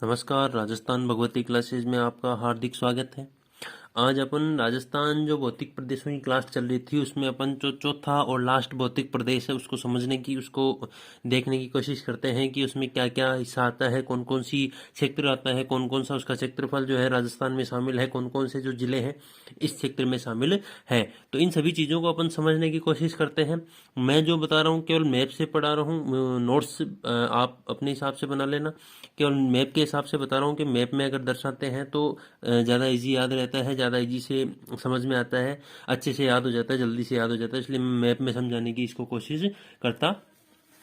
नमस्कार, राजस्थान भगवती क्लासेज में आपका हार्दिक स्वागत है। आज अपन राजस्थान जो भौतिक प्रदेशों की क्लास चल रही थी उसमें अपन जो चौथा और लास्ट भौतिक प्रदेश है उसको समझने की, उसको देखने की कोशिश करते हैं कि उसमें क्या क्या हिस्सा आता है, कौन कौन सी क्षेत्र आता है, कौन कौन सा उसका क्षेत्रफल जो है राजस्थान में शामिल है, कौन कौन से जो जिले हैं इस क्षेत्र में शामिल है। तो इन सभी चीज़ों को अपन समझने की कोशिश करते हैं। मैं जो बता रहा हूँ केवल मैप से पढ़ा रहा हूँ, नोट्स आप अपने हिसाब से बना लेना। केवल मैप के हिसाब से बता रहा हूँ कि मैप में अगर दर्शाते हैं तो ज़्यादा इजी याद रहता है, ज़्यादा इजी से समझ में आता है, अच्छे से याद हो जाता है, जल्दी से याद हो जाता है, इसलिए मैं मैप में समझाने की इसको कोशिश करता।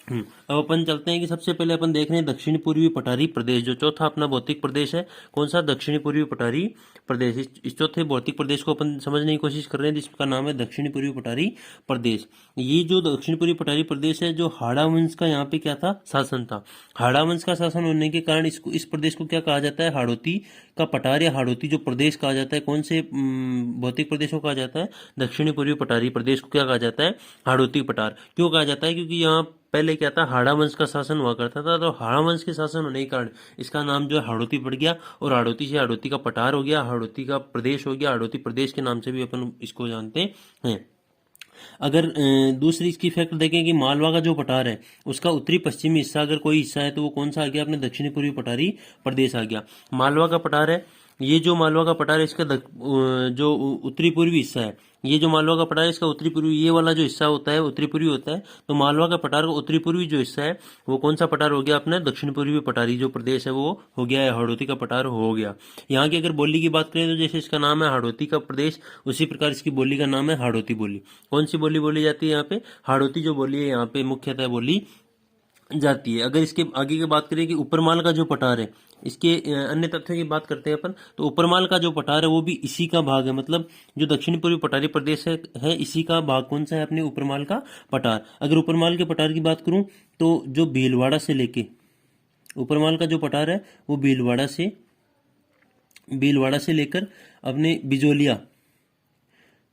अब अपन चलते हैं कि सबसे पहले अपन देख रहे हैं दक्षिण पूर्वी पठारी प्रदेश, जो चौथा अपना भौतिक प्रदेश है। कौन सा? दक्षिणी पूर्वी पठारी प्रदेश। इस चौथे भौतिक प्रदेश को अपन समझने की कोशिश कर रहे हैं जिसका नाम है दक्षिणी पूर्वी पठारी प्रदेश। ये जो दक्षिण पूर्वी पठारी प्रदेश है, जो हाड़ा वंश का यहाँ पे क्या था? शासन था। हाड़ा वंश का शासन होने के कारण इसको, इस प्रदेश को क्या कहा जाता है? हाड़ौती का पठार या हाड़ौती जो प्रदेश कहा जाता है। कौन से भौतिक प्रदेश को कहा जाता है? दक्षिणी पूर्वी पठारी प्रदेश को क्या कहा जाता है? हाड़ौती पठार। क्यों कहा जाता है? क्योंकि यहाँ पहले क्या था? हाड़ा वंश का शासन हुआ करता था, तो हाड़ा वंश के शासन होने के कारण इसका नाम जो है हाड़ौती पड़ गया, और हाड़ौती से हाड़ौती का पठार हो गया, हाड़ौती का प्रदेश हो गया। हाड़ौती प्रदेश के नाम से भी अपन इसको जानते हैं। अगर दूसरी इसकी फैक्ट देखें कि मालवा का जो पठार है उसका उत्तरी पश्चिमी हिस्सा अगर कोई हिस्सा है तो वो कौन सा आ गया? अपने दक्षिणी पूर्वी पठारी प्रदेश आ गया। मालवा का पठार है, ये जो मालवा का पठार है इसका जो उत्तरी पूर्वी हिस्सा है, ये जो मालवा का पठार है इसका उत्तरी पूर्वी, ये वाला जो हिस्सा होता है उत्तरी पूर्वी होता है। तो मालवा का पठार का उत्तरी पूर्वी जो हिस्सा है वो कौन सा पठार हो गया? अपना दक्षिण पूर्वी पठारी जो प्रदेश है वो हो गया है, हाड़ौती का पठार हो गया। यहाँ की अगर बोली की बात करें तो जैसे इसका नाम है हाड़ौती का प्रदेश, उसी प्रकार इसकी बोली का नाम है हाड़ौती बोली। कौन सी बोली बोली जाती है यहाँ पे? हाड़ौती जो बोली है यहाँ पे मुख्यतः बोली जाती है। अगर इसके आगे की बात करें कि उपरमाल का जो पठार है, इसके अन्य तथ्यों की बात करते हैं अपन, तो उपरमाल का जो पठार है वो भी इसी का भाग है। मतलब जो दक्षिण पूर्वी पठारी प्रदेश है इसी का भाग कौन सा है? अपने उपरमाल का पठार। अगर उपरमाल के पठार की बात करूं तो जो भीलवाड़ा से लेके, उपरमाल का जो पठार है वो भीलवाड़ा से लेकर अपने बिजोलिया,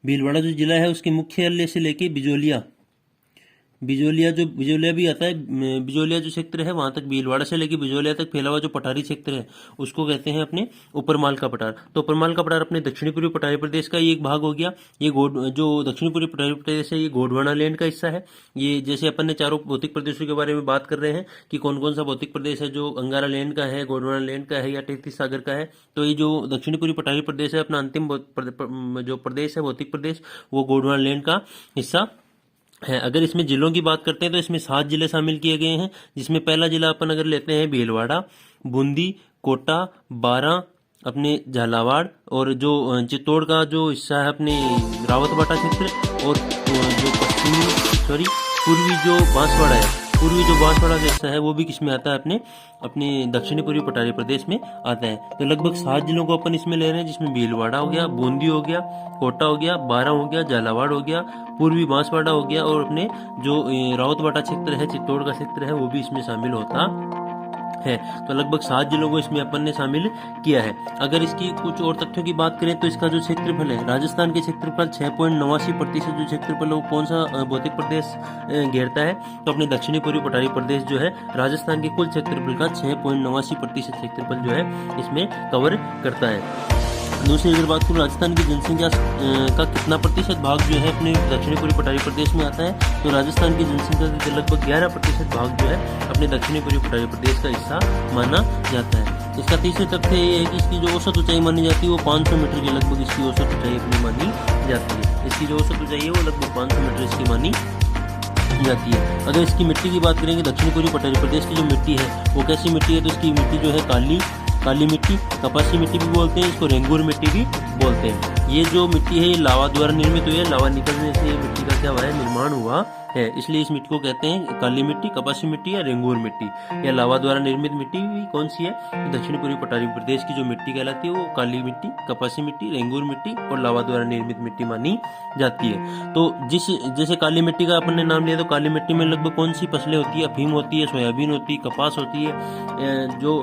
भीलवाड़ा जो जिला है उसके मुख्यालय से लेके बिजोलिया भी आता है, बिजोलिया जो क्षेत्र है वहां तक, भीलवाड़ा से लेके बिजोलिया तक फैला हुआ जो पठारी क्षेत्र है उसको कहते हैं अपने उपरमाल का पठार। तो उपरमाल का पठार अपने दक्षिणी पूर्वी पठारी प्रदेश का ही एक भाग हो गया। ये जो दक्षिणी पूर्वी पठारी प्रदेश है ये गोंडवाना लैंड का हिस्सा है। ये जैसे अपन ने चारों भौतिक प्रदेशों के बारे में बात कर रहे हैं कि कौन कौन सा भौतिक प्रदेश है जो अंगारा लैंड का है, गोंडवाना लैंड का है या तैतीस सागर का है। तो ये जो दक्षिणी पूर्वी पठारी प्रदेश है अपना अंतिम जो प्रदेश है भौतिक प्रदेश, वो गोंडवाना लैंड का हिस्सा है। अगर इसमें जिलों की बात करते हैं तो इसमें 7 जिले शामिल किए गए हैं, जिसमें पहला जिला अपन अगर लेते हैं भीलवाड़ा, बूंदी, कोटा, बारां, अपने झालावाड़, और जो चित्तौड़ का जो हिस्सा है अपने रावतबाटा क्षेत्र, और जो पूर्वी जो बांसवाड़ा है, पूर्वी जो बांसवाड़ा का हिस्सा है वो भी किसमें आता है? अपने दक्षिणी पूर्वी पठारी प्रदेश में आता है। तो लगभग 7 जिलों को अपन इसमें ले रहे हैं, जिसमें भीलवाड़ा हो गया, बूंदी हो गया, कोटा हो गया, बारां हो गया, झालावाड़ हो गया, पूर्वी बांसवाड़ा हो गया, और अपने जो रावतबाटा क्षेत्र है, चित्तौड़ का क्षेत्र है, वो भी इसमें शामिल होता है। तो लगभग 7 जिलों को इसमें अपन ने शामिल किया है। अगर इसकी कुछ और तथ्यों की बात करें तो इसका जो क्षेत्रफल है, राजस्थान के क्षेत्रफल 6.89% जो क्षेत्रफल है वो कौन सा भौतिक प्रदेश घेरता है? तो अपने दक्षिणी पूर्वी पठारी प्रदेश जो है राजस्थान के कुल क्षेत्रफल का 6.89% क्षेत्रफल जो है इसमें कवर करता है। दूसरी अगर बात करूँ राजस्थान की जनसंख्या का कितना प्रतिशत भाग जो है अपने दक्षिणी पूर्वी पठारी प्रदेश में आता है, तो राजस्थान की जनसंख्या का लगभग 11% भाग जो है अपने दक्षिणी पूर्वी पठारी प्रदेश का हिस्सा माना जाता है। इसका तीसरी तथ्य ये है कि इसकी जो औसत ऊंचाई मानी जाती है वो 500 मीटर के लगभग इसकी औसत ऊंचाई अपनी मानी जाती है। इसकी जो औसत ऊंचाई है वो लगभग 500 मीटर इसकी मानी जाती है। अगर इसकी मिट्टी की बात करेंगे, दक्षिणी पूर्वी पठारी प्रदेश की जो मिट्टी है वो कैसी मिट्टी है? तो इसकी मिट्टी जो है काली मिट्टी, कपासी मिट्टी भी बोलते हैं इसको, रेंगूर मिट्टी भी बोलते हैं। ये जो मिट्टी है ये लावा द्वारा निर्मित हुई है, लावा निकलने से ये मिट्टी का क्या हुआ है? निर्माण हुआ है, इसलिए इस मिट्टी को कहते हैं काली मिट्टी, कपासी मिट्टी या रेंगूर मिट्टी। या लावा द्वारा निर्मित मिट्टी भी कौन सी है? दक्षिण पूर्वी पठारी प्रदेश की जो मिट्टी कहलाती है वो काली मिट्टी, कपासी मिट्टी, रेंगूर मिट्टी और लावा द्वारा निर्मित मिट्टी मानी जाती है। तो जैसे काली मिट्टी का अपन ने नाम लिया, तो काली मिट्टी में लगभग कौन सी फसलें होती है? अफीम होती है, सोयाबीन होती है, कपास होती है, जो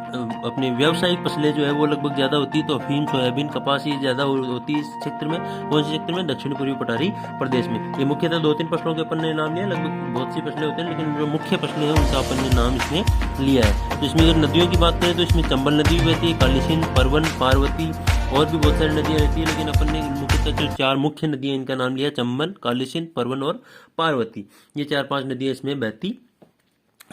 अपनी व्यावसायिक फसलें जो है वो लगभग ज्यादा होती है। तो अफीम, सोयाबीन, कपास ये ज्यादा होती है इस क्षेत्र में। कौन से क्षेत्र में? दक्षिण पूर्वी पठारी प्रदेश में। ये मुख्यतः 2-3 फसलों के अपन ने नाम लिया, लगभग बहुत सी फसलें होती हैं लेकिन जो मुख्य फसलें हैं उनका अपन ने नाम इसमें लिया है। तो इसमें अगर नदियों की बात करें तो इसमें चंबल नदी भी बहती है, कालीसिंध, परवन, पार्वती और भी बहुत सारी नदियां रहती है, लेकिन अपन ने मुख्यतः जो 4 मुख्य नदियां इनका नाम लिया, चंबल, कालीसिंध, परवन और पार्वती। ये 4-5 नदियां इसमें बहती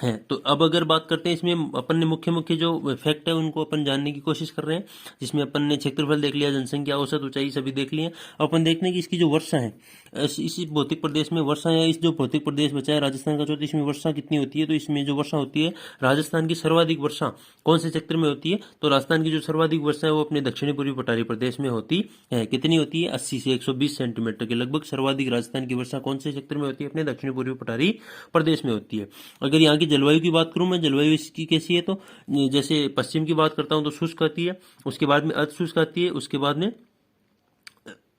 है। तो अब अगर बात करते हैं, इसमें अपन ने मुख्य मुख्य जो फैक्ट है उनको अपन जानने की कोशिश कर रहे हैं, जिसमें अपन ने क्षेत्रफल देख लिया, जनसंख्या, औसत ऊंचाई सभी देख लिए। अब अपन देखने की इसकी जो वर्षा है, इस भौतिक प्रदेश में वर्षा है, इस जो भौतिक प्रदेश बचा है राजस्थान का, इसमें वर्षा कितनी होती है? तो इसमें जो वर्षा होती है, राजस्थान की सर्वाधिक वर्षा कौन से क्षेत्र में होती है? तो राजस्थान की जो सर्वाधिक वर्षा है वो अपने दक्षिणी पूर्वी पठारी प्रदेश में होती है। कितनी होती है? 80 से 120 सेंटीमीटर के लगभग सर्वाधिक राजस्थान की वर्षा कौन से क्षेत्र में होती है? अपने दक्षिणी पूर्वी पठारी प्रदेश में होती है। अगर यहाँ की जलवायु की बात करूं मैं, जलवायु इसकी कैसी है? तो जैसे पश्चिम की बात करता हूं तो शुष्क आती है, उसके बाद में अर्ध शुष्क आती है, उसके बाद में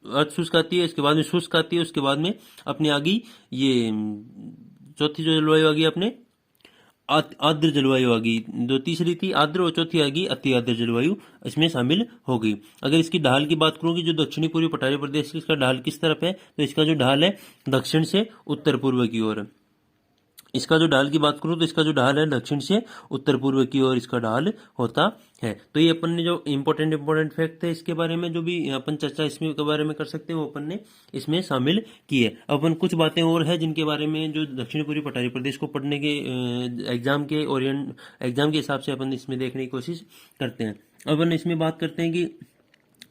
अर्ध शुष्क आती है, इसके बाद में शुष्क आती है, उसके बाद में अपने आ गई ये चौथी जो जलवायु आ गई अपने आर्द्र जलवायु आ गई। जो तीसरी थी आर्द्र और चौथी आ गई अति आर्द्र जलवायु, इसमें शामिल हो गई। अगर इसकी ढाल की बात करूं कि जो दक्षिणी पूर्वी पठारी प्रदेश की, इसका ढाल किस तरफ है? तो इसका जो ढाल है दक्षिण से उत्तर पूर्व की ओर है। इसका जो ढाल की बात करूं तो इसका जो ढाल है दक्षिण से उत्तर पूर्व की ओर इसका ढाल होता है। तो ये अपन ने जो इंपॉर्टेंट फैक्ट है इसके बारे में जो भी अपन चर्चा इसमें के बारे में कर सकते हैं वो अपन ने इसमें शामिल की है। अपन कुछ बातें और है जिनके बारे में जो दक्षिण पूर्वी पठारी प्रदेश को पढ़ने के एग्जाम के हिसाब से अपन इसमें देखने की कोशिश करते हैं। अपन इसमें बात करते हैं कि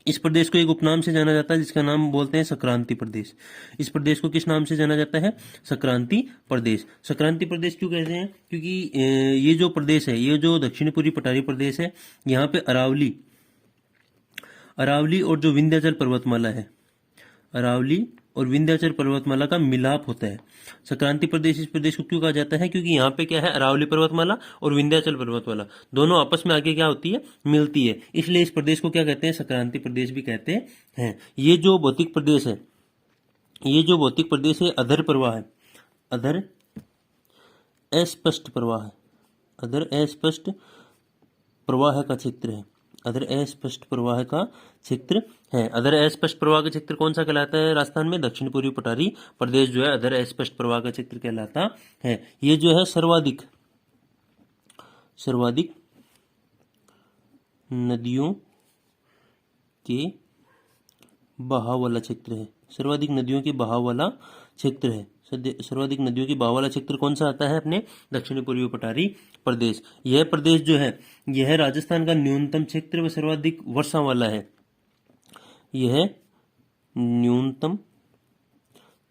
इस प्रदेश को एक उपनाम से जाना जाता है जिसका नाम बोलते हैं संक्रांति प्रदेश। इस प्रदेश को किस नाम से जाना जाता है? संक्रांति प्रदेश। संक्रांति प्रदेश क्यों कहते हैं? क्योंकि ये जो प्रदेश है, ये जो दक्षिण पूर्वी पठारी प्रदेश है, यहाँ पे अरावली और जो विंध्याचल पर्वतमाला है, अरावली और विंध्याचल पर्वतमाला का मिलाप होता है। संक्रांति प्रदेश इस प्रदेश को क्यों कहा जाता है? क्योंकि यहाँ पे क्या है, अरावली पर्वतमाला और विंध्याचल पर्वतमाला दोनों आपस में आगे क्या होती है, मिलती है, इसलिए इस प्रदेश को क्या कहते हैं? संक्रांति प्रदेश भी कहते हैं। ये जो भौतिक प्रदेश है, अधर प्रवाह है, अधर अस्पष्ट प्रवाह है, अधर अस्पष्ट प्रवाह का क्षेत्र है, अधर अस्पष्ट प्रवाह का क्षेत्र है। अधर अस्पष्ट प्रवाह का क्षेत्र कौन सा कहलाता है राजस्थान में? दक्षिण पूर्वी पठारी प्रदेश जो है अधर अस्पष्ट प्रवाह का क्षेत्र कहलाता है। ये जो है सर्वाधिक नदियों के बहाव वाला क्षेत्र है, सर्वाधिक नदियों के बहाव वाला क्षेत्र है। सर्वाधिक नदियों के बहाव वाला क्षेत्र कौन सा आता है? अपने दक्षिणी पूर्वी पठारी प्रदेश। यह प्रदेश जो है, यह राजस्थान का न्यूनतम क्षेत्र व सर्वाधिक वर्षा वाला है। यह न्यूनतम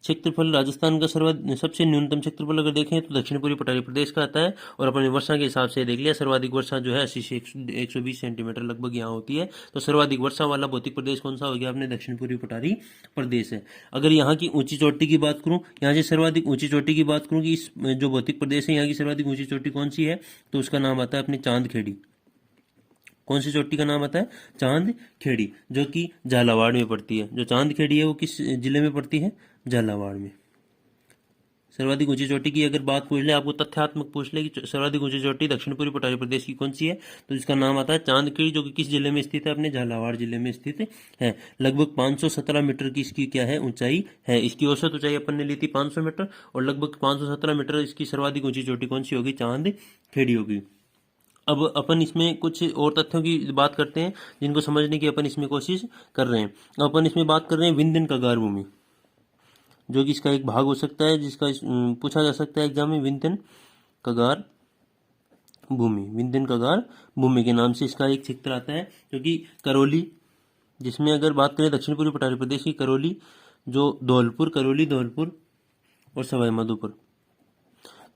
क्षेत्रफल राजस्थान का सबसे न्यूनतम क्षेत्रफल अगर देखें तो दक्षिण पूर्वी पठारी प्रदेश का आता है। और अपने वर्षा के हिसाब से देख लिया, सर्वाधिक वर्षा जो है 80 से 120 सेंटीमीटर लगभग यहाँ होती है। तो सर्वाधिक वर्षा वाला भौतिक प्रदेश कौन सा हो गया? अपने दक्षिण पूर्वी पठारी प्रदेश है। अगर यहाँ की ऊंची चोटी की बात करूँ, यहाँ से सर्वाधिक ऊंची चोटी की बात करूँ कि इस जो भौतिक प्रदेश है यहाँ की सर्वाधिक ऊंची चोटी कौन सी है? तो उसका नाम आता है अपनी चांदखेड़ी। कौन सी चोटी का नाम आता है? चांदखेड़ी, जो कि झालावाड़ में पड़ती है। जो चांदखेड़ी है वो किस जिले में पड़ती है? झालावाड़ में। सर्वाधिक ऊंची चोटी की अगर बात पूछ ले, आपको तथ्यात्मक पूछ ले कि सर्वाधिक ऊंची चोटी दक्षिण पूर्वी पठारी प्रदेश की कौन सी है, तो इसका नाम आता है चांदखेड़ी, जो कि किस जिले में स्थित है? अपने झालावाड़ जिले में स्थित है। लगभग 517 मीटर की इसकी क्या है? ऊंचाई है। इसकी औसत ऊंचाई अपन ने ली थी 500 मीटर और लगभग 517 मीटर इसकी सर्वाधिक ऊंची चोटी कौन सी होगी? चांदखेड़ी होगी। अब अपन इसमें कुछ और तथ्यों की बात करते हैं जिनको समझने की अपन इसमें कोशिश कर रहे हैं। अपन इसमें बात कर रहे हैं विंध्यन कगार भूमि, जो कि इसका एक भाग हो सकता है, जिसका पूछा जा सकता है एग्जाम में। विंध्यन कगार भूमि के नाम से इसका एक क्षेत्र आता है, जो कि करौली, जिसमें अगर बात करें दक्षिण पूर्वी पठारी प्रदेश की करौली, जो करौली धौलपुर और सवाई माधोपुर,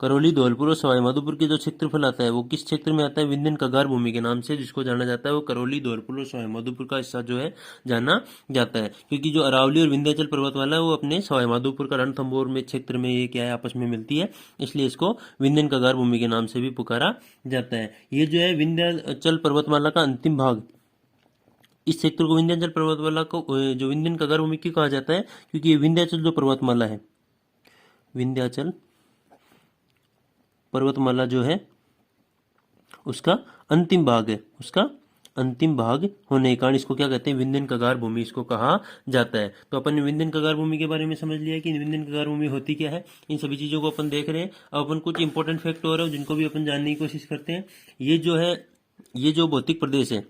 करौली धौलपुर और सवाई माधोपुर के जो क्षेत्रफल आता है वो किस क्षेत्र में आता है? विंध्यन कगार भूमि के नाम से जिसको जाना जाता है वो करौली धौलपुर और सवाई माधोपुर का हिस्सा जो है जाना जाता है। क्योंकि जो अरावली और विंध्याचल पर्वतमाला है वो अपने सवाई माधोपुर का रणथंभौर में क्षेत्र में ये क्या है? आपस में मिलती है, इसलिए इसको विंध्यन कगार भूमि के नाम से भी पुकारा जाता है। ये जो है विंध्याचल पर्वतमाला का अंतिम भाग, इस क्षेत्र को विंध्याचल पर्वतमाला को जो विंध्यन कगार भूमि क्यों कहा जाता है? क्योंकि ये विंध्याचल जो पर्वतमाला है, विंध्याचल पर्वतमाला जो है उसका अंतिम भाग है, उसका अंतिम भाग होने के कारण इसको क्या कहते हैं, विंध्यन कगार भूमि इसको कहा जाता है। तो अपन ने विंध्यन कगार भूमि के बारे में समझ लिया कि विंध्यन कगार भूमि होती क्या है, इन सभी चीजों को अपन देख रहे हैं। अब अपन कुछ इंपॉर्टेंट फैक्ट और है जिनको भी अपन जानने की कोशिश करते हैं। ये जो भौतिक प्रदेश है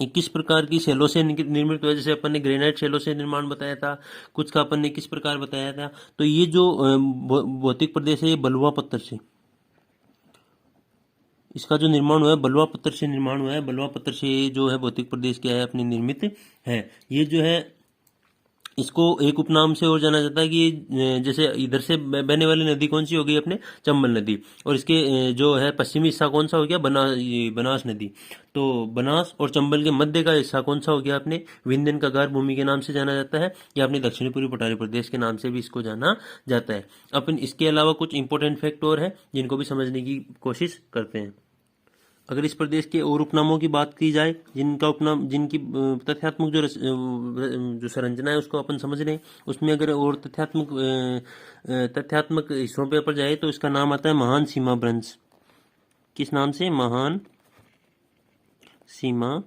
किस प्रकार की शैलों से निर्मित हुआ, जैसे अपन ने ग्रेनाइट शैलों से निर्माण बताया था, कुछ का अपन ने किस प्रकार बताया था। तो ये जो भौतिक प्रदेश है ये बलुआ पत्थर से, इसका जो निर्माण हुआ है बलुआ पत्थर से निर्माण हुआ है। बलुआ पत्थर से जो है भौतिक प्रदेश क्या है अपनी निर्मित है। ये जो है इसको एक उपनाम से और जाना जाता है कि जैसे इधर से बहने वाली नदी कौन सी हो गई अपने, चंबल नदी, और इसके जो है पश्चिमी हिस्सा कौन सा हो गया, बनास नदी। तो बनास और चंबल के मध्य का हिस्सा कौन सा हो गया अपने, विंध्यन कगार भूमि के नाम से जाना जाता है, या अपने दक्षिणी पूर्वी पठारी प्रदेश के नाम से भी इसको जाना जाता है। अपन इसके अलावा कुछ इंपॉर्टेंट फैक्ट और है जिनको भी समझने की कोशिश करते हैं। अगर इस प्रदेश के और उपनामों की बात की जाए, जिनका उपनाम, जिनकी तथ्यात्मक जो संरचना है उसको अपन समझ रहे हैं, उसमें अगर और तथ्यात्मक हिस्सों पे पर जाए तो इसका नाम आता है महान सीमा भ्रंश। किस नाम से, महान सीमा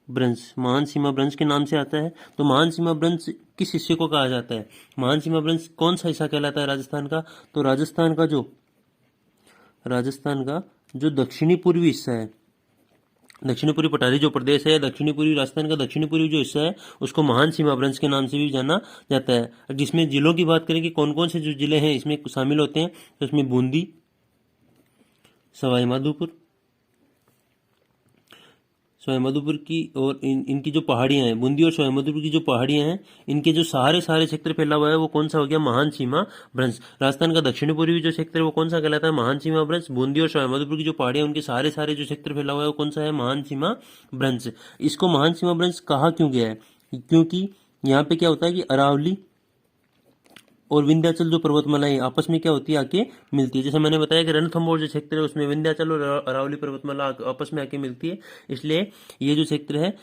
भ्रंश, महान सीमा भ्रंश के नाम से आता है। तो महान सीमा भ्रंश किस हिस्से को कहा जाता है, महान सीमा भ्रंश कौन सा हिस्सा कहलाता है राजस्थान का, तो राजस्थान का जो दक्षिणी पूर्वी हिस्सा है, दक्षिणी पूर्वी पठारी जो प्रदेश है, दक्षिणी पूर्वी राजस्थान का दक्षिणी पूर्वी जो हिस्सा है उसको महान सीमा भ्रंश के नाम से भी जाना जाता है। जिसमें जिलों की बात करें कि कौन कौन से जो जिले हैं इसमें शामिल होते हैं, तो इसमें बूंदी, सवाई माधोपुर की और इनकी जो पहाड़ियां हैं, बूंदी और सवाई माधोपुर की जो पहाड़ियां हैं, इनके जो सारे क्षेत्र फैला हुआ है वो कौन सा हो गया, महान सीमा भ्रंश। राजस्थान का दक्षिणी पूर्वी जो क्षेत्र है वो कौन सा कहलाता है, महान सीमा भ्रंश। बूंदी और सवाई माधोपुर की जो पहाड़ियां उनके सारे जो क्षेत्र फैला हुआ है वो कौन सा है, महान सीमा भ्रंश। इसको महान सीमा भ्रंश कहा क्यों गया है, क्योंकि यहाँ पे क्या होता है कि अरावली और विंध्याचल जो पर्वतमालाएं आपस में क्या होती है, आके मिलती है। जैसे मैंने बताया कि रणथंभौर जो क्षेत्र है उसमें विंध्याचल और अरावली पर्वतमाला आपस में आके मिलती है, इसलिए ये जो क्षेत्र है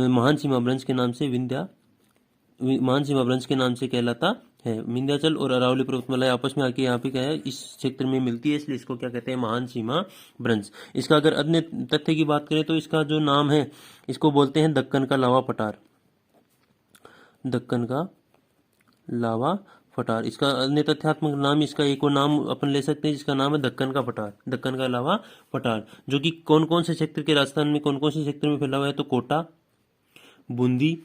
महान सीमा भ्रंश के नाम से महान सीमा भ्रंश के नाम से कहलाता है। विंध्याचल और अरावली पर्वतमालाएं आपस में आके यहाँ पे क्या है, इस क्षेत्र में मिलती है, इसलिए इसको क्या कहते हैं, महान सीमा भ्रंश। इसका अगर अन्य तथ्य की बात करें तो इसका जो नाम है इसको बोलते हैं दक्कन का लावा पठार, दक्कन का लावा पठार। इसका अन्य तथ्यात्मक नाम, इसका एक और नाम अपन ले सकते हैं जिसका नाम है दक्कन का पठार, दक्कन का लावा पठार, जो कि कौन कौन से क्षेत्र के, राजस्थान में कौन कौन से क्षेत्र में फैला हुआ है, तो कोटा, बूंदी,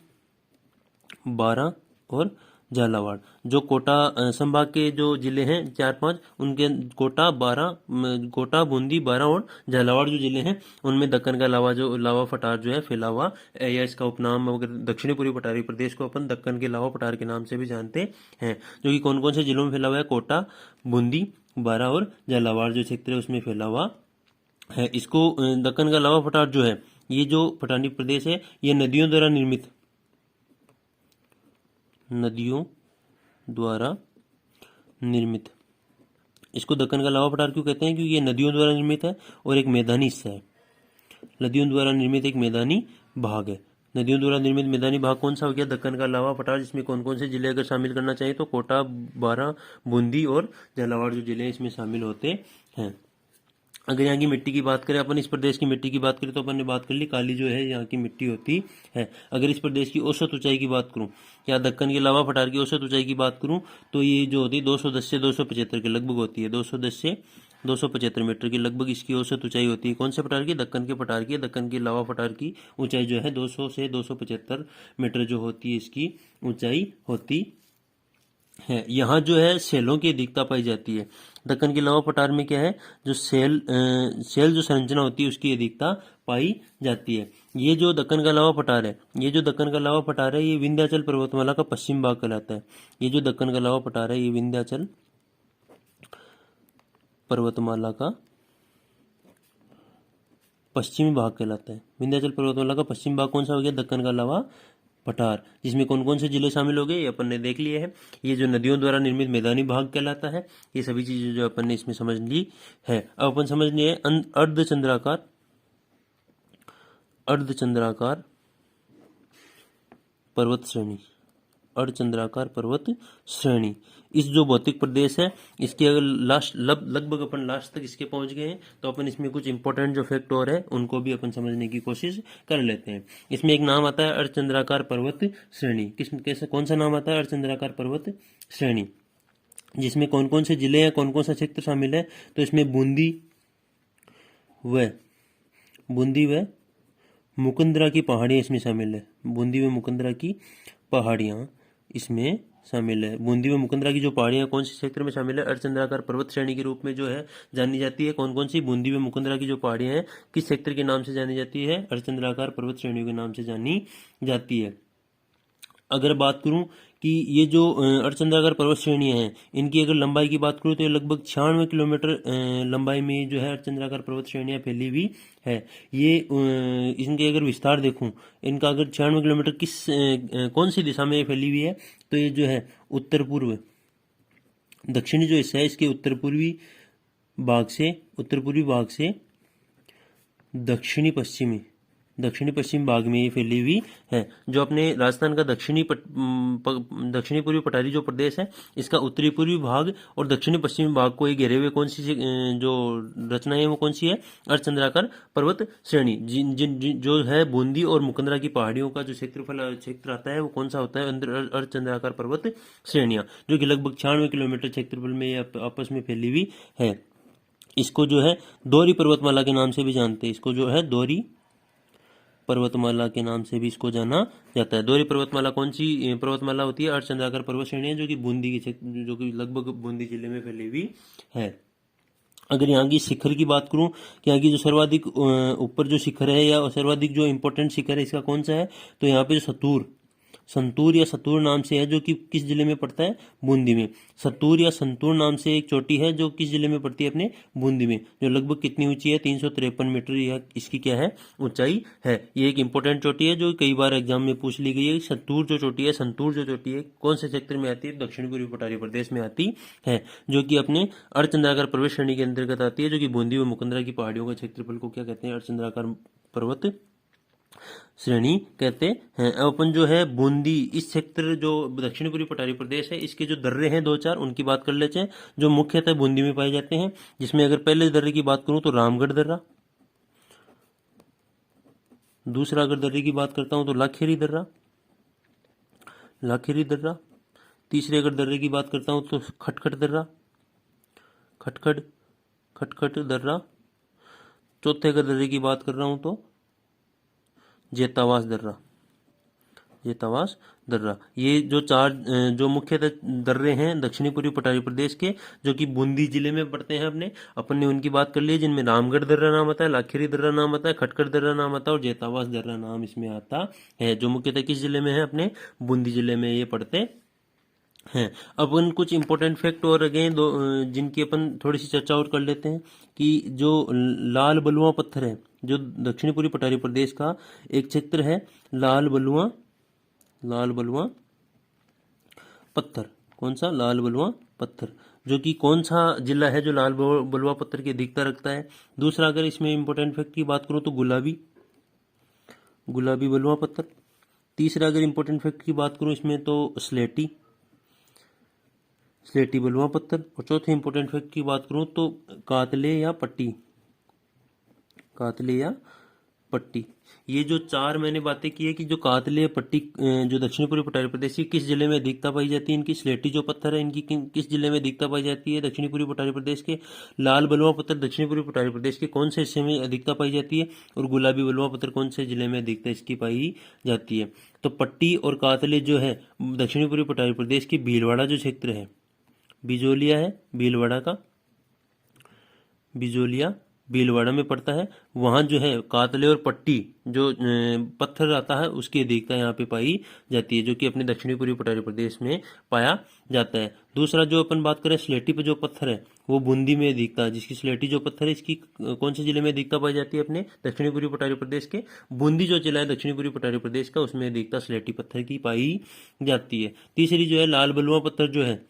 बारां और झालावाड़। जो कोटा संभाग के जो जिले हैं 4-5, उनके कोटा, बूंदी, बारां और झालावाड़ जो जिले हैं उनमें दक्कन का लावा पठार जो है फैला हुआ है, या इसका उपनाम अगर दक्षिणी पूर्वी पठारी प्रदेश को अपन दक्कन के लावा पठार के नाम से भी जानते हैं, जो कि कौन कौन से जिलों में फैला हुआ है, कोटा, बूंदी, बारां और झालावाड़ जो क्षेत्र है उसमें फैला हुआ है। इसको दक्कन का लावा पठार जो है, ये जो पठारी प्रदेश है ये नदियों द्वारा निर्मित, इसको दक्कन का लावा पठार क्यों कहते हैं, क्योंकि ये नदियों द्वारा निर्मित है और एक मैदानी हिस्सा है। नदियों द्वारा निर्मित एक मैदानी भाग है। नदियों द्वारा निर्मित मैदानी भाग कौन सा हो गया, दक्कन का लावा पठार, जिसमें कौन कौन से जिले अगर शामिल करना चाहिए तो कोटा, बारां, बूंदी और झालावाड़ जो जिले इसमें शामिल होते हैं। अगर यहाँ की मिट्टी की बात करें, अपन इस प्रदेश की मिट्टी की बात करें तो अपन ने बात कर ली काली जो है यहाँ की मिट्टी होती है। अगर इस प्रदेश की औसत ऊंचाई की बात करूँ, या दक्कन के लावा पठार की औसत ऊंचाई की बात करूँ, तो ये जो होती है 210 से 275 के लगभग होती है, 210 से 275 मीटर की लगभग इसकी औसत ऊंचाई होती है। कौन से पठार की, दक्कन के पठार की। दक्कन के लावा पठार की ऊंचाई जो है 200 से 275 मीटर जो होती है इसकी ऊंचाई होती है। यहाँ जो है सेलों की अधिकता पाई जाती है। दक्कन के लावा पठार में क्या है, जो सेल जो संरचना होती है उसकी अधिकता पाई जाती है। ये जो दक्कन का लावा पठार है, ये विंध्याचल पर्वतमाला का पश्चिम भाग कहलाता है। ये जो दक्कन का लावा पठार है ये विंध्याचल पर्वतमाला का पश्चिमी भाग कहलाता है। विंध्याचल पर्वतमाला का पश्चिम भाग कौन सा हो गया, दक्कन का लावा पठार, जिसमें कौन कौन से जिले शामिल हो गए ये अपन ने देख लिए हैं। ये जो नदियों द्वारा निर्मित मैदानी भाग कहलाता है। ये सभी चीजें जो अपन ने इसमें समझ ली है। अब अपन समझ लिए अर्धचंद्राकार पर्वत श्रेणी। अर्धचंद्राकार पर्वत श्रेणी। इस जो भौतिक प्रदेश है इसके अगर लगभग अपन लास्ट तक इसके पहुंच गए हैं तो अपन इसमें कुछ इंपॉर्टेंट जो फैक्ट और है उनको भी अपन समझने की कोशिश कर लेते हैं। इसमें एक नाम आता है अर्धचंद्राकार पर्वत श्रेणी। कैसे कौन सा नाम आता है अर्धचंद्राकार पर्वत श्रेणी, जिसमें कौन कौन से जिले या कौन कौन सा क्षेत्र शामिल है? तो इसमें बूंदी व मुकुंदरा की पहाड़ियाँ इसमें शामिल है। बूंदी व मुकुंदरा की पहाड़ियाँ इसमें शामिल है। बूंदी व मुकुंदरा की जो पहाड़ियाँ कौन से क्षेत्र में शामिल है? अर्धचंद्राकार पर्वत श्रेणी के रूप में जो है जानी जाती है। कौन कौन सी? बूंदी व मुकुंदरा की जो पहाड़ियाँ हैं किस क्षेत्र के नाम से जानी जाती है? अर्धचंद्राकार पर्वत श्रेणियों के नाम से जानी जाती है। अगर बात करूं कि ये जो अर्धचंद्राकार पर्वत श्रेणियां हैं इनकी अगर लंबाई की बात करूं तो ये लगभग 96 किलोमीटर लंबाई में जो है अर्धचंद्राकार पर्वत श्रेणियां फैली हुई है। ये इनके अगर विस्तार देखूं, इनका अगर 96 किलोमीटर कौन सी दिशा में फैली हुई है? तो ये जो है उत्तर पूर्व दक्षिणी जो हिस्सा है इसके उत्तर पूर्वी भाग से दक्षिणी पश्चिम भाग में ये फैली हुई है। जो अपने राजस्थान का दक्षिणी पूर्वी पठारी जो प्रदेश है इसका उत्तरी पूर्वी भाग और दक्षिणी पश्चिमी भाग को ये घेरे हुए कौन सी जो रचना है वो कौन सी है? अर्धचंद्राकार पर्वत श्रेणी। जो है बूंदी और मुकुंदरा की पहाड़ियों का जो क्षेत्र आता है वो कौन सा होता है? अर्धचंद्राकार पर्वत श्रेणियां, जो कि लगभग 96 किलोमीटर क्षेत्रफल में ये आपस में फैली हुई है। इसको जो है दोहरी पर्वतमाला के नाम से भी जानते हैं। इसको जो है दोहरी पर्वतमाला के नाम से भी इसको जाना जाता है। दोहरी पर्वतमाला कौन सी पर्वतमाला होती है? अर्धचंद्राकार पर्वत श्रेणी है जो कि लगभग बूंदी जिले में फैली हुई है। अगर यहाँ की शिखर की बात करूं कि यहाँ की जो सर्वाधिक ऊपर जो शिखर है या सर्वाधिक जो इम्पोर्टेंट शिखर है इसका कौन सा है? तो यहाँ पे संतूर या सतूर नाम से है जो कि किस जिले में पड़ता है? बूंदी में। सतूर या संतूर नाम से एक चोटी है जो किस जिले में पड़ती है? अपने बूंदी में। जो लगभग कितनी ऊंची है? 353 मीटर यह इसकी क्या है? ऊंचाई है। ये एक इंपॉर्टेंट चोटी है जो कई बार एग्जाम में पूछ ली गई है। संतूर जो चोटी है कौन से क्षेत्र में आती है? दक्षिण पूर्वी पठारी प्रदेश में आती है, जो कि अपने अर्धचंद्राकार पर्वत श्रेणी के अंतर्गत आती है, जो कि बूंदी व मुकुंदरा की पहाड़ियों का क्षेत्रफल को क्या कहते हैं? अर्धचंद्राकार पर्वत श्रेणी कहते हैं। अब अपन जो है बूंदी इस क्षेत्र जो दक्षिण पूर्वी पठारी प्रदेश है इसके जो दर्रे हैं 2-4 उनकी बात कर लेते हैं जो मुख्यतः बूंदी में पाए जाते हैं। जिसमें अगर पहले दर्रे की बात करूं तो रामगढ़ दर्रा, दूसरा अगर दर्रे की बात करता हूं तो लाखेरी दर्रा, तीसरे अगर दर्रे की बात करता हूं तो खटखट दर्रा, चौथे अगर दर्रे की बात कर रहा हूं तो जेतावास दर्रा। ये जो 4 जो मुख्य दर्रे हैं दक्षिणी पूर्वी पठारी प्रदेश के जो कि बूंदी जिले में पड़ते हैं अपन ने उनकी बात कर ली, जिनमें रामगढ़ दर्रा नाम आता है, लाखेरी दर्रा नाम आता है, खटखट दर्रा नाम आता है और जेतावास दर्रा नाम इसमें आता है, जो मुख्यतः किस जिले में है? अपने बूंदी जिले में ये पड़ते हैं। अपन कुछ इंपॉर्टेंट फैक्ट और अगेन जिनकी अपन थोड़ी सी चर्चा और कर लेते हैं कि जो लाल बलुआ पत्थर है जो दक्षिणी पूर्वी पठारी प्रदेश का एक क्षेत्र है, लाल बलुआ पत्थर। कौन सा? लाल बलुआ पत्थर, जो कि कौन सा जिला है जो लाल बलुआ पत्थर की अधिकता रखता है? दूसरा अगर इसमें इंपॉर्टेंट फैक्ट की बात करूं तो गुलाबी बलुआ पत्थर। तीसरा अगर इंपॉर्टेंट फैक्ट की बात करूं इसमें तो स्लेटी बलुआ पत्थर। और चौथे इंपॉर्टेंट फैक्ट की बात करूं तो कातले या पट्टी। ये जो 4 मैंने बातें की है कि जो कातले या पट्टी जो दक्षिण पूर्वी पठारी प्रदेश की किस जिले में अधिकता पाई जाती है? इनकी स्लेटी जो पत्थर है इनकी किस जिले में अधिकता पाई जाती है? दक्षिणी पूर्वी पठारी प्रदेश के। लाल बलुआ पत्थर दक्षिणी पूर्वी पठारी प्रदेश के कौन से हिस्से में अधिकता पाई जाती है? और गुलाबी बलुआ पत्थर कौन से जिले में अधिकता इसकी पाई जाती है? तो पट्टी और कातले जो है दक्षिणी पूर्वी पठारी प्रदेश की भीलवाड़ा जो क्षेत्र है, बिजोलिया है भीलवाड़ा का, भीलवाड़ा में पड़ता है। वहाँ जो है कातले और पट्टी जो पत्थर आता है उसकी अधिकता यहाँ पे पाई जाती है, जो कि अपने दक्षिणी पूर्वी पठारी प्रदेश में पाया जाता है। दूसरा जो अपन बात करें स्लेटी पे जो पत्थर है वो बूंदी में अधिकता है, जिसकी स्लेटी जो पत्थर है इसकी कौन से जिले में अधिकता पाई जाती है? अपने दक्षिणी पूर्वी पठारी प्रदेश के। बूंदी जो जिला है दक्षिणी पूर्वी पठारी प्रदेश का उसमें अधिकता स्लेटी पत्थर की पाई जाती है। तीसरी जो है लाल बलुआ पत्थर जो है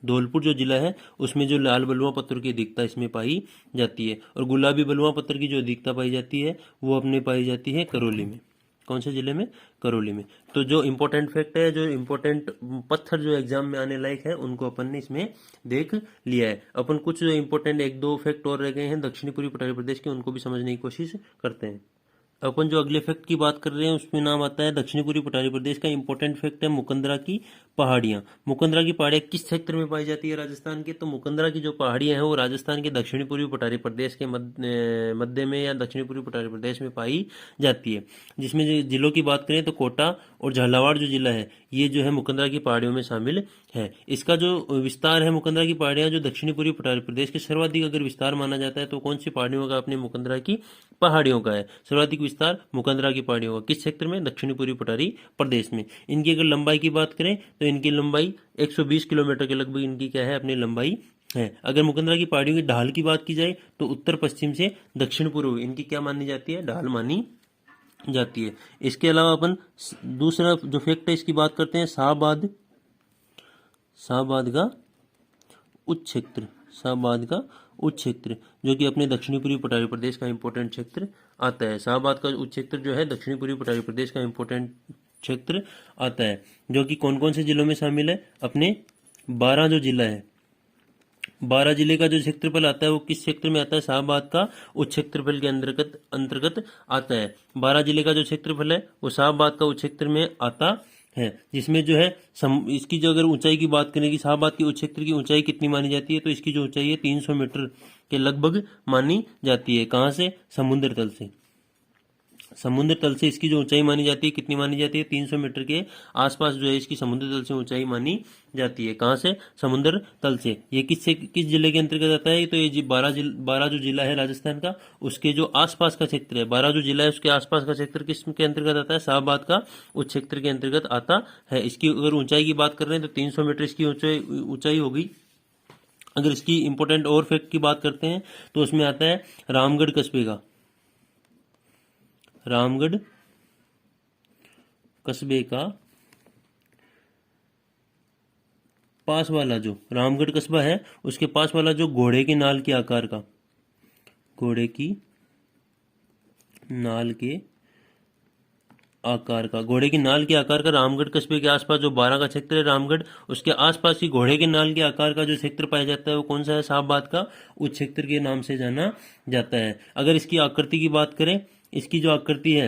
धौलपुर जो जिला है उसमें जो लाल बलुआ पत्थर की अधिकता इसमें पाई जाती है। और गुलाबी बलुआ पत्थर की जो अधिकता पाई जाती है वो अपने पाई जाती है करौली में। कौन से जिले में? करौली में। तो जो इम्पोर्टेंट फैक्ट है, जो इम्पोर्टेंट पत्थर जो एग्जाम में आने लायक है, उनको अपन ने इसमें देख लिया है। अपन कुछ जो इम्पोर्टेंट एक दो फैक्ट और रह गए हैं दक्षिणी पूर्वी पठारी प्रदेश के, उनको भी समझने की कोशिश करते हैं। अपन जो अगले फैक्ट की बात कर रहे हैं उसमें नाम आता है दक्षिणी पूर्वी पठारी प्रदेश का इंपॉर्टेंट फैक्ट है मुकंदरा की पहाड़ियां। मुकंदरा की पहाड़ियां किस क्षेत्र में पाई जाती है राजस्थान के? तो मुकंदरा की जो पहाड़ियां हैं वो राजस्थान के दक्षिणी पूर्वी पठारी प्रदेश के मध्य में या दक्षिणी पूर्वी पठारी प्रदेश में पाई जाती है। जिसमें जिलों की बात करें तो कोटा और झालावाड़ जो जिला है ये जो है मुकंदरा की पहाड़ियों में शामिल है। इसका जो विस्तार है मुकंदरा की पहाड़ियां जो दक्षिणी पूर्वी पठारी प्रदेश के सर्वाधिक अगर विस्तार माना जाता है तो कौन सी पहाड़ियों का? अपने मुकंदरा की पहाड़ियों का है। सर्वाधिक विस्तार मुकंदरा की पहाड़ियों का किस क्षेत्र में? दक्षिणी पूर्वी पठारी प्रदेश में। इनकी अगर लंबाई की बात करें तो इनकी लंबाई 120 किलोमीटर के लगभग इनकी क्या है? अपनी लंबाई है। अगर मुकंदरा की पहाड़ियों की ढाल की बात की जाए तो उत्तर पश्चिम से दक्षिण पूर्व इनकी क्या मानी जाती है? ढाल मानी जाती है। इसके अलावा अपन दूसरा जो फैक्ट है इसकी बात करते हैं शाहबाद का उच्च क्षेत्र। शाहबाद का उच्च क्षेत्र जो कि अपने दक्षिणी पूर्वी पठारी प्रदेश का इंपॉर्टेंट क्षेत्र आता है। शाहबाद का उच्च क्षेत्र जो है दक्षिणी पूर्वी पठारी प्रदेश का इंपॉर्टेंट क्षेत्र आता है, जो कि कौन कौन से जिलों में शामिल है? अपने 12 जो जिला है, 12 जिले का जो क्षेत्रफल आता है वो किस क्षेत्र में आता है? शाहबाद का उच्च क्षेत्रफल के अंतर्गत आता है। 12 जिले का जो क्षेत्रफल है वो शाहबाद का उच्च क्षेत्र में आता है। जिसमें जो है इसकी जो अगर ऊंचाई की बात करें कि शाहबाद की उच्च क्षेत्र की ऊंचाई कितनी मानी जाती है, तो इसकी जो ऊंचाई है 300 मीटर के लगभग मानी जाती है। कहाँ से? समुद्र तल से। समुद्र तल से इसकी जो ऊंचाई मानी जाती है कितनी मानी जाती है? 300 मीटर के आसपास जो है इसकी समुद्र तल से ऊंचाई मानी जाती है। कहाँ से? समुद्र तल से। ये किस जिले के अंतर्गत आता है? तो ये 12 जो जिला है राजस्थान का उसके जो आसपास का क्षेत्र है, 12 जो जिला है उसके आसपास का क्षेत्र किस के अंतर्गत आता है? शाहबाद का उच्च क्षेत्र के अंतर्गत आता है। इसकी अगर ऊंचाई की बात कर रहे हैं तो 300 मीटर इसकी ऊंचाई होगी। अगर इसकी इंपॉर्टेंट और फैक्ट की बात करते हैं तो उसमें आता है रामगढ़ कस्बे का। रामगढ़ कस्बे का पास वाला जो रामगढ़ कस्बा है उसके पास वाला जो घोड़े की नाल के आकार का, घोड़े की नाल के आकार का, घोड़े की नाल के आकार का रामगढ़ कस्बे के आसपास जो 12 का क्षेत्र है रामगढ़, उसके आसपास ही घोड़े के नाल के आकार का जो क्षेत्र पाया जाता है वो कौन सा है? शाहबाद का उच्च क्षेत्र के नाम से जाना जाता है। अगर इसकी आकृति की बात करें, इसकी जो आकृति है